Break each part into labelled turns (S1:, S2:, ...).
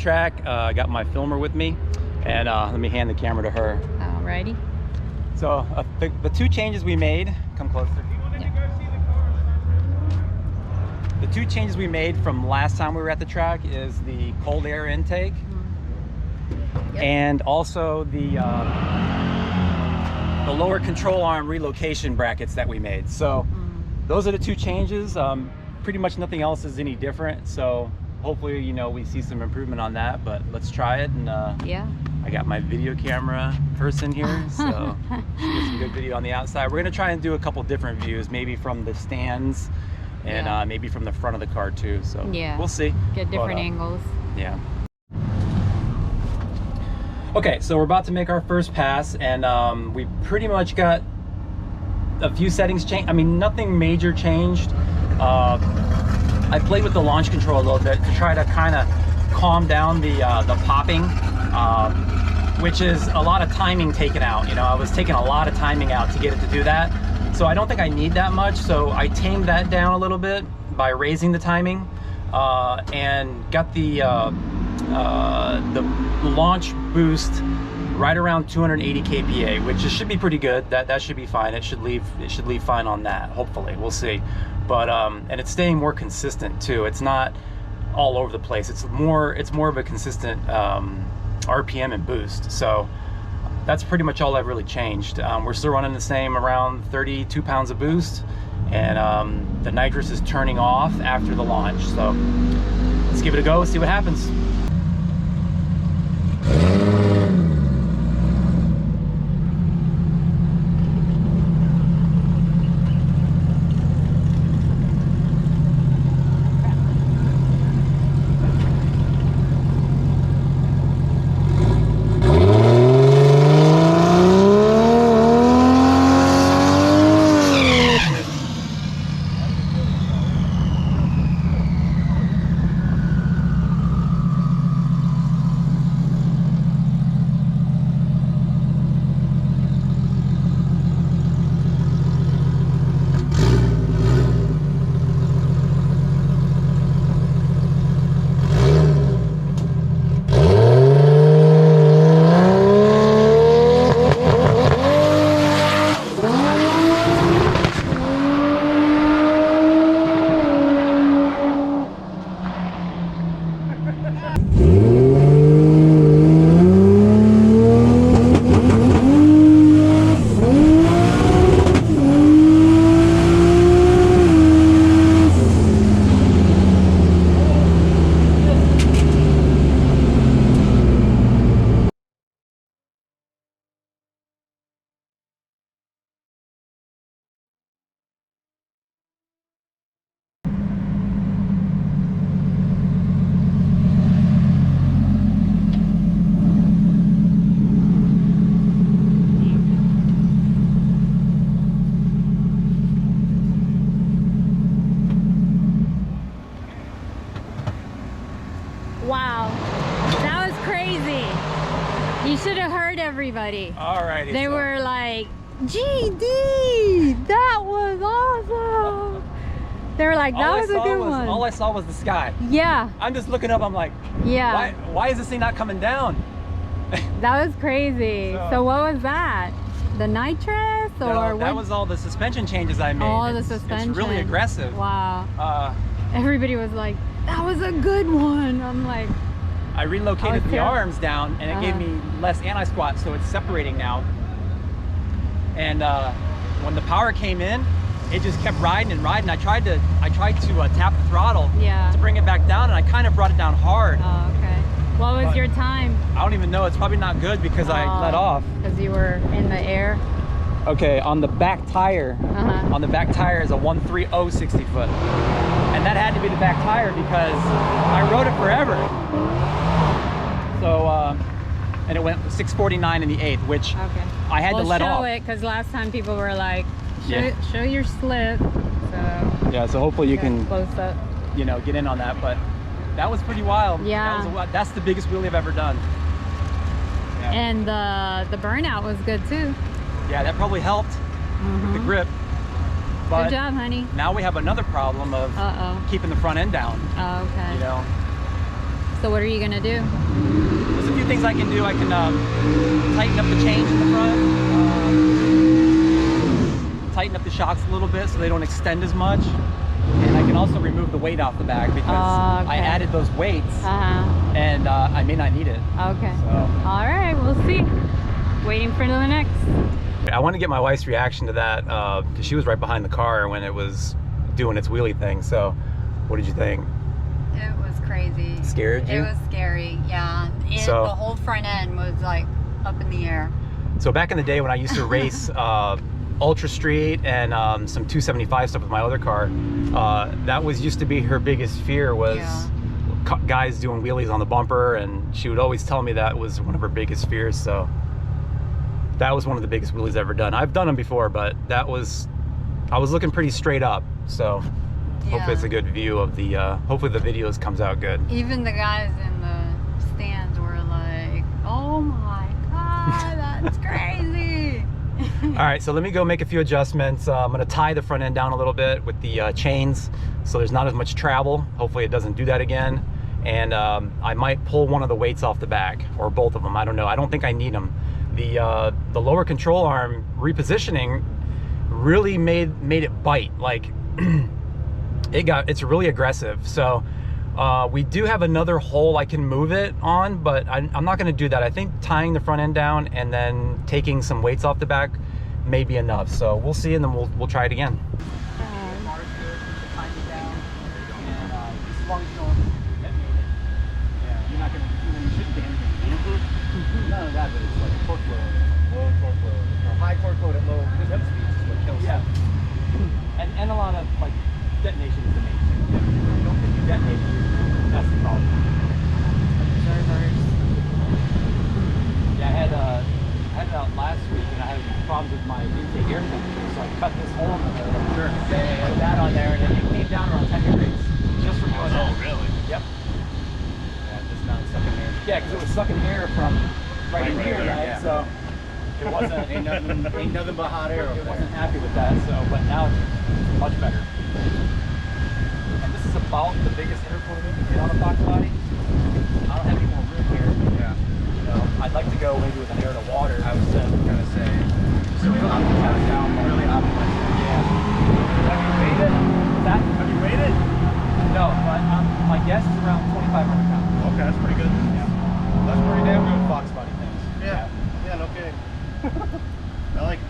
S1: track. I got my filmer with me, and let me hand the camera to her.
S2: Alrighty.
S1: So the two changes we made, come closer. The two changes we made from last time we were at the track is the cold air intake, and also the lower control arm relocation brackets that we made. So those are the two changes. Pretty much nothing else is any different. So hopefully, you know, we see some improvement on that, but let's try it. And
S2: yeah,
S1: I got my video camera person here, so should get some good video on the outside. We're gonna try and do a couple different views, maybe from the stands and maybe from the front of the car too. So
S2: yeah,
S1: we'll see.
S2: Get different angles.
S1: Yeah. Okay, so we're about to make our first pass, and we pretty much got a few settings changed. I mean, nothing major changed. I played with the launch control a little bit to try to kind of calm down the popping, which is a lot of timing taken out. You know, I was taking a lot of timing out to get it to do that. So I don't think I need that much. So I tamed that down a little bit by raising the timing, and got the launch boost right around 280 kPa, which should be pretty good. That should be fine. It should leave fine on that. Hopefully, we'll see. But and it's staying more consistent too. It's not all over the place. It's more of a consistent RPM and boost. So that's pretty much all I've really changed. We're still running the same, around 32 pounds of boost, and the nitrous is turning off after the launch. So let's give it a go, see what happens.
S2: Wow, that was crazy. You should have heard everybody.
S1: Alrighty.
S2: They were like, GD, that was awesome. They were like, that was a good one.
S1: All I saw was the sky.
S2: Yeah.
S1: I'm just looking up, I'm like,
S2: yeah.
S1: Why is this thing not coming down?
S2: That was crazy. So what was that? The nitrous or
S1: no,
S2: what?
S1: That was all the suspension changes I made.
S2: All the suspension.
S1: It's really aggressive.
S2: Wow. Everybody was like, that was a good one. I'm like,
S1: I relocated the arms down, and it gave me less anti-squat, so it's separating now. And when the power came in, it just kept riding and riding. I tried to tap the throttle to bring it back down, and I kind of brought it down hard.
S2: Oh, okay. What was your time?
S1: I don't even know. It's probably not good because I let off.
S2: Because you were in the air.
S1: Okay, on the back tire, on the back tire is a 130 60 foot. And that had to be the back tire because I rode it forever. So, and it went 649 in the 8th, which I had to let off.
S2: Show it, because last time people were like, show your slip. So
S1: yeah, so hopefully you can
S2: close up,
S1: you know, get in on that. But that was pretty wild.
S2: Yeah,
S1: that's the biggest wheelie I've ever done. Yeah.
S2: And the burnout was good too.
S1: Yeah, that probably helped with the grip. But
S2: good job, honey.
S1: Now we have another problem of keeping the front end down.
S2: Oh, okay.
S1: You know,
S2: So what are you gonna do?
S1: There's a few things I can do. I can tighten up the chains in the front, tighten up the shocks a little bit so they don't extend as much, and I can also remove the weight off the back because I added those weights, and I may not need it.
S2: Okay.
S1: So.
S2: All right, we'll see. Waiting for the next.
S1: I want to get my wife's reaction to that because she was right behind the car when it was doing its wheelie thing. So, what did you think?
S3: It was crazy.
S1: Scared you?
S3: It was scary, yeah.
S1: So,
S3: the whole front end was like up in the air.
S1: So back in the day when I used to race Ultra Street and some 275 stuff with my other car, that used to be her biggest fear was guys doing wheelies on the bumper, and she would always tell me that was one of her biggest fears. So that was one of the biggest wheelies I've ever done. I've done them before, but I was looking pretty straight up. So hopefully it's a good view of the, hopefully the videos comes out good.
S3: Even the guys in the stands were like, oh my God, that's crazy.
S1: All right, so let me go make a few adjustments. I'm gonna tie the front end down a little bit with the chains so there's not as much travel. Hopefully it doesn't do that again. And I might pull one of the weights off the back, or both of them, I don't know. I don't think I need them. The lower control arm repositioning really made it bite. Like it's really aggressive. So we do have another hole I can move it on, but I'm not gonna do that. I think tying the front end down and then taking some weights off the back may be enough. So we'll see, and then we'll try it again. None of that, but it's like torque load, low torque load, or high torque load at low speeds is what kills it. And a lot of like detonation is the main thing. If you don't think you detonate, that's the problem. Observers. Yeah, I had it out last week, and I had problems with my intake air temperature, so I cut this hole in the sure. Put that on there, and then it came down around 10 degrees just from doing that. Oh, really? Yep. Yeah, just not sucking air. Yeah, because it was sucking air from right in here, right? Yeah. So it wasn't ain't nothing but hot air. It wasn't happy with that. So, but now it's much better. And this is about the biggest intercooler we can get on a FoxBody. I don't have any more room here. Yeah. You know, I'd like to go maybe with an air to water. I was gonna say. So we don't have to cut it down. Really optimize it. Yeah. Have you weighed it? That? Have you weighed it? No, but my guess is around 2,500 pounds. Okay, that's pretty good. Yeah. That's pretty damn good FoxBody things. Yeah. Yeah, no kidding. I like it.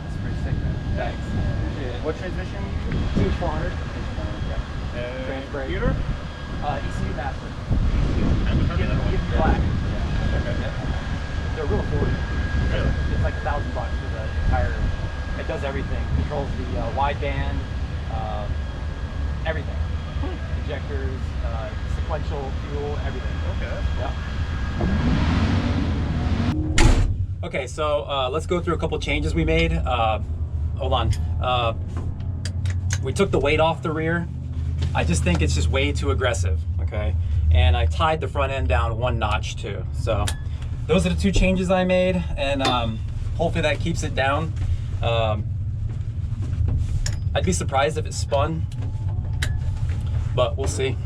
S1: It's pretty sick, man. Thanks. Yeah. What transmission? 2-400. Yeah. Computer? ECU master. ECU black. Yeah. Okay. Yep. They're real affordable. Really? It's like $1,000 for the entire. It does everything. Controls the wideband, everything. Injectors, sequential fuel, everything. Okay. Yeah. Okay, so let's go through a couple changes we made. Hold on. We took the weight off the rear. I just think it's just way too aggressive, okay? And I tied the front end down 1 notch too. So those are the 2 changes I made, and hopefully that keeps it down. I'd be surprised if it spun, but we'll see.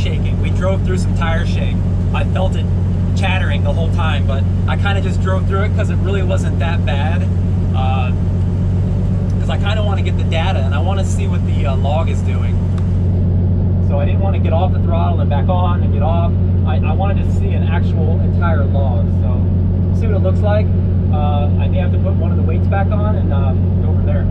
S1: shaking. We drove through some tire shake. I felt it chattering the whole time, but I kind of just drove through it because it really wasn't that bad. Because I kind of want to get the data and I want to see what the log is doing. So I didn't want to get off the throttle and back on and get off. I wanted to see an actual entire log. So we'll see what it looks like. I may have to put one of the weights back on and go from there.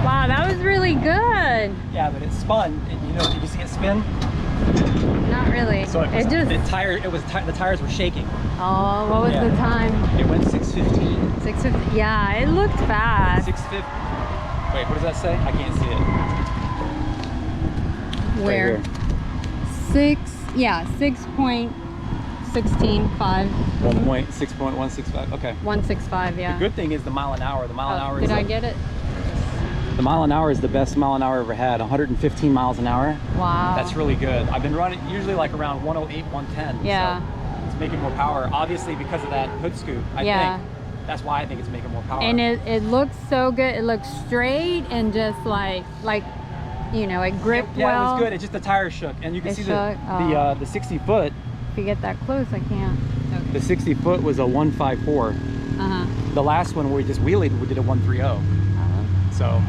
S2: Wow, that was really good.
S1: Yeah, but it spun. You know, did you see it spin?
S2: Not really.
S1: So it was, the tires were shaking.
S2: Oh, what was the time?
S1: It went 6:15.
S2: 6:50. Yeah, it looked fast.
S1: 6:50. Wait, what does that say? I can't see it.
S2: Where?
S1: Right here.
S2: 6.165.
S1: 1.6.165. Okay.
S2: 165. Yeah.
S1: The good thing is the mile an hour. The mile an hour is.
S2: Did I get it?
S1: The mile an hour is the best mile an hour I've ever had. 115 miles an hour.
S2: Wow.
S1: That's really good. I've been running usually like around 108, 110.
S2: Yeah.
S1: So it's making more power. Obviously because of that hood scoop. I think that's why I think it's making more power.
S2: And it looks so good. It looks straight and just like you know, it gripped well.
S1: Yeah, it was good. It's just the tires shook, and you can see the 60 foot.
S2: If you get that close, I can't. Okay.
S1: The 60 foot was a 154. The last one where we just wheelied, we did a 130. So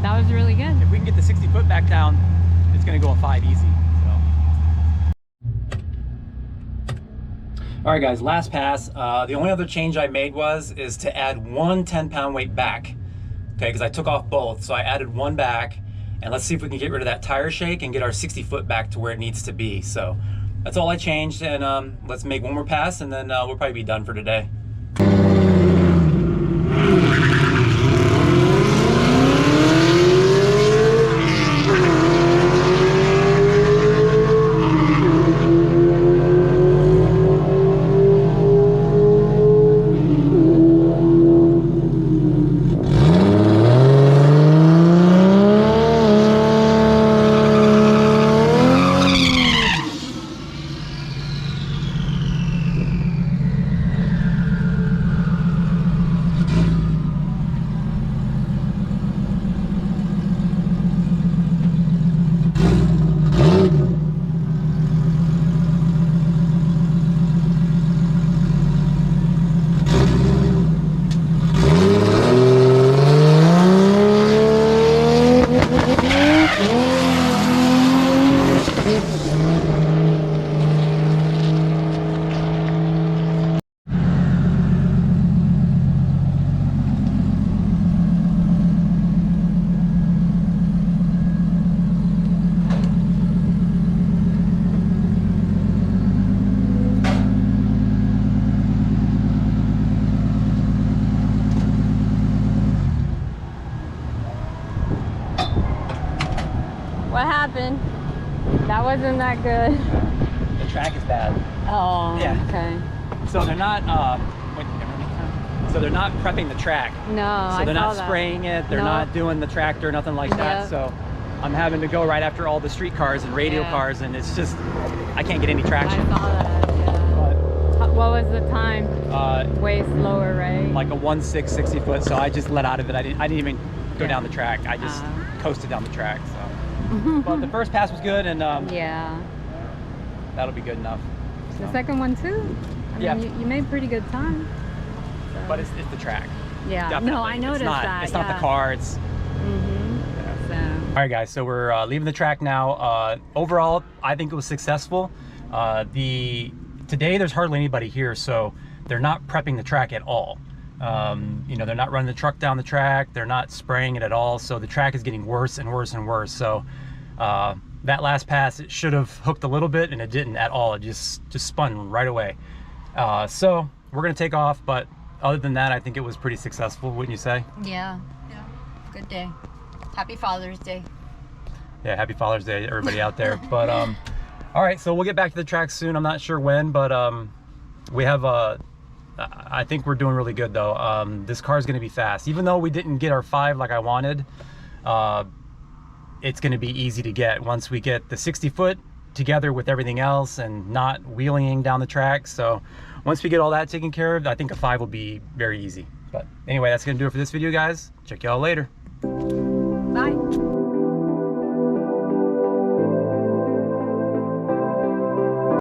S2: that was really good.
S1: If we can get the 60 foot back down, it's going to go a 5 easy. So. All right, guys, last pass. The only other change I made is to add one 10-pound weight back. Okay, because I took off both, so I added one back. And let's see if we can get rid of that tire shake and get our 60 foot back to where it needs to be. So that's all I changed, and let's make one more pass and then we'll probably be done for today.
S2: What happened? That wasn't that good.
S1: The track is bad.
S2: Oh,
S1: yeah.
S2: Okay.
S1: So they're not, so they're not prepping the track.
S2: No,
S1: So they're not spraying it. They're not doing the tractor, nothing like that. So I'm having to go right after all the street cars and radio cars, and it's just, I can't get any traction.
S2: I saw that, yeah. What was the time? Way slower, right?
S1: Like a 1.6 60 foot, so I just let out of it. I didn't even go down the track. I just coasted down the track. So, but the first pass was good, and
S2: yeah,
S1: that'll be good enough. So.
S2: The second one too. I mean, you made pretty good time. So.
S1: But it's the track.
S2: Yeah.
S1: Definitely.
S2: No, I noticed that.
S1: It's not the car. It's.
S2: So.
S1: All right, guys. So we're leaving the track now. Overall, I think it was successful. Today there's hardly anybody here, so they're not prepping the track at all. You know, they're not running the truck down the track. They're not spraying it at all. So the track is getting worse and worse and worse. So that last pass, it should have hooked a little bit, and it didn't at all. It just spun right away. So we're gonna take off, but other than that, I think it was pretty successful, wouldn't you say?
S3: Yeah. Good day. Happy Father's Day.
S1: Yeah, happy Father's Day, everybody out there. But all right, so we'll get back to the track soon. I'm not sure when, but we have I think we're doing really good though. This car is going to be fast, even though we didn't get our 5 like I wanted. It's going to be easy to get once we get the 60 foot together with everything else and not wheeling down the track. So once we get all that taken care of, I think a 5 will be very easy. But anyway, that's gonna do it for this video, guys. Check y'all later.
S2: Bye.